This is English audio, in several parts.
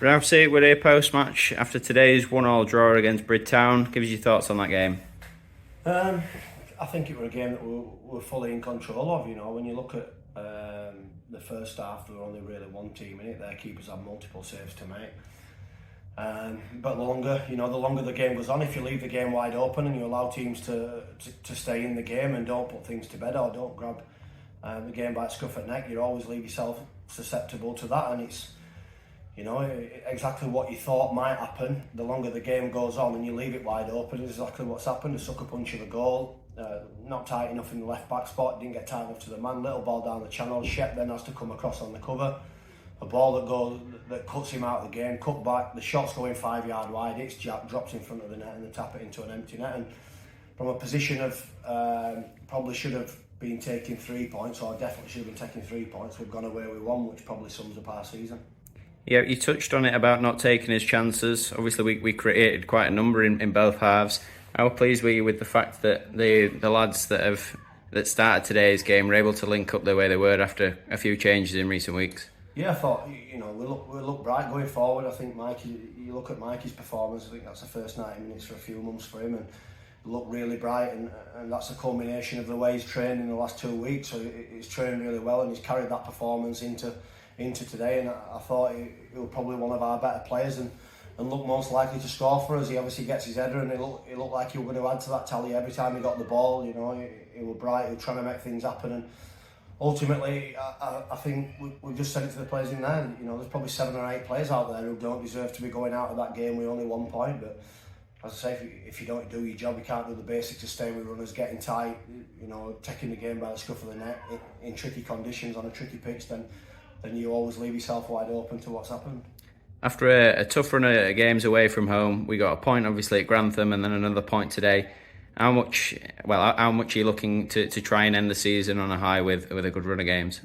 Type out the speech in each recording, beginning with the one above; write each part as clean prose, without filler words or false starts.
Rousey, we're here post-match after today's 1-1 draw against Bridlington Town. Give us your thoughts on that game. I think it was a game that we were fully in control of. You know, when you look at the first half, there were only really one team in it. Their keepers had multiple saves to make. But the longer the game goes on, if you leave the game wide open and you allow teams to stay in the game and don't put things to bed or don't grab the game by the scruff of the neck, you always leave yourself susceptible to that. And it's, you know, exactly what you thought might happen. The longer the game goes on and you leave it wide open, is exactly what's happened. A sucker punch of a goal, not tight enough in the left back spot, didn't get tight enough to the man, little ball down the channel, Shep then has to come across on the cover. A ball that cuts him out of the game, cut back, the shot's going 5 yard wide, it's jacked, drops in front of the net and they tap it into an empty net. And from a position of probably should have been taking 3 points, or definitely should have been taking 3 points, we've gone away with one, which probably sums up our season. Yeah, you touched on it about not taking his chances. Obviously, we created quite a number in both halves. How pleased were you with the fact that the lads that started today's game were able to link up the way they were after a few changes in recent weeks? Yeah, I thought, you know, we look bright going forward. I think you look at Mikey's performance, I think that's the first 90 minutes for a few months for him, and look really bright, and that's a culmination of the way he's trained in the last 2 weeks. So he's trained really well and he's carried that performance into today, and I thought he was probably one of our better players and looked most likely to score for us. He obviously gets his header and he looked like he was going to add to that tally every time he got the ball. You know, he was bright, he was trying to make things happen, and ultimately I think we've just said it to the players in there. You know, there's probably 7 or 8 players out there who don't deserve to be going out of that game with only 1 point, but as I say, if you don't do your job, you can't do the basics of staying with runners, getting tight, you know, taking the game by the scruff of the neck in tricky conditions on a tricky pitch, then you always leave yourself wide open to what's happened. After a tough run of games away from home, we got a point obviously at Grantham and then another point today. How much are you looking to try and end the season on a high with a good run of games?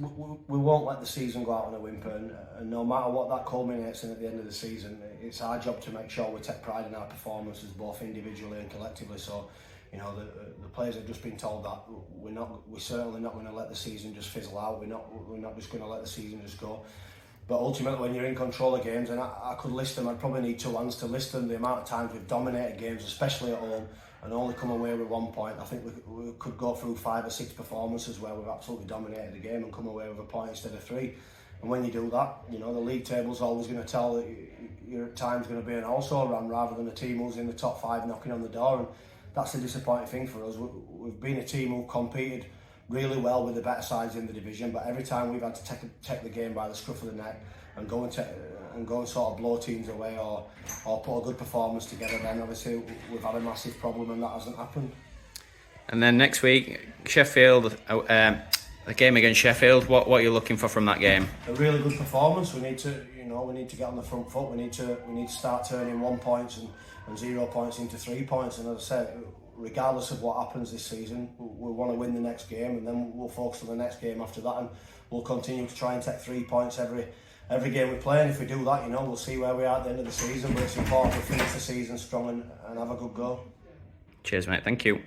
We won't let the season go out on a whimper, and no matter what that culminates in at the end of the season, it's our job to make sure we take pride in our performances, both individually and collectively. So, you know, the players have just been told that we're certainly not going to let the season just fizzle out. We're not just going to let the season just go. But ultimately, when you're in control of games, and I could list them, I'd probably need 2 hands to list them, the amount of times we've dominated games, especially at home, and only come away with 1 point. I think we could go through 5 or 6 performances where we've absolutely dominated the game and come away with a point instead of 3. And when you do that, you know, the league table's always going to tell that you're at times going to be an also-ran rather than a team who's in the top 5 knocking on the door. And that's the disappointing thing for us. We've been a team who competed really well with the better sides in the division, but every time we've had to take the game by the scruff of the neck and go and sort of blow teams away or put a good performance together, then obviously we've had a massive problem, and that hasn't happened. And then next week, Sheffield, the game against Sheffield. What are you looking for from that game? A really good performance. We need to get on the front foot. We need to start turning 1 point and 0 points into 3 points. And as I said, regardless of what happens this season, we want to win the next game, and then we'll focus on the next game after that, and we'll continue to try and take 3 points every game we play. And if we do that, you know, we'll see where we are at the end of the season. But it's important we finish the season strong and have a good go. Cheers, mate. Thank you.